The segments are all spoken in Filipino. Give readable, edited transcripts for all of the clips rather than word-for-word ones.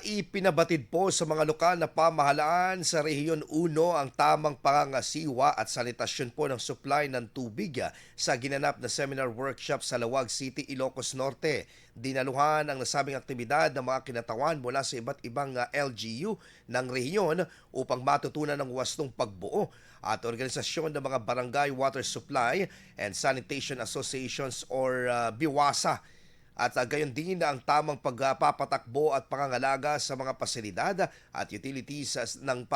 Ipinabatid po sa mga lokal na pamahalaan sa Rehiyon 1 ang tamang pangangasiwa at sanitasyon po ng supply ng tubig sa ginanap na seminar workshop sa Lawag City, Ilocos Norte. Dinaluhan ang nasabing aktibidad ng mga kinatawan mula sa iba't ibang LGU ng rehiyon upang matutunan ang wastong pagbuo at organisasyon ng mga Barangay Water Supply and Sanitation Associations or BIWASA. At gayon din ang tamang pagpapatakbo at pangangalaga sa mga pasilidad at utilities ng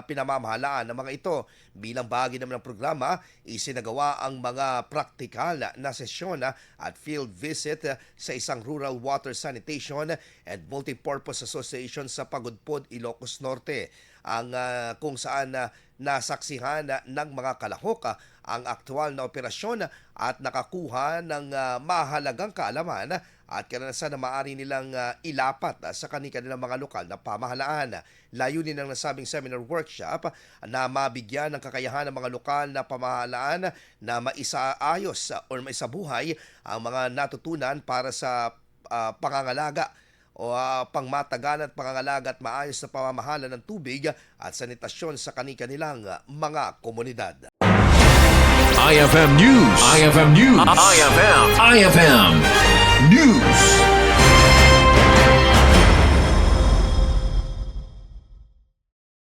pinamamahalaan ng mga ito. Bilang bahagi naman ng programa, isinagawa ang mga praktikal na sesyon at field visit sa isang rural water sanitation and multipurpose association sa Pagudpod, Ilocos Norte, ang kung saan nasaksihan ng mga kalahok ang aktual na operasyon at nakakuha ng mahalagang kaalaman at karanasan na maaari nilang ilapat sa kanilang mga lokal na pamahalaan. Layunin ng nasabing seminar workshop na mabigyan ng kakayahan ng mga lokal na pamahalaan na maisaayos o maisabuhay ang mga natutunan para sa pangangalaga o pangmatagan at pangangalaga at maayos na pamamahala ng tubig at sanitasyon sa kanilang mga komunidad. IFM News. IFM News. IFM News.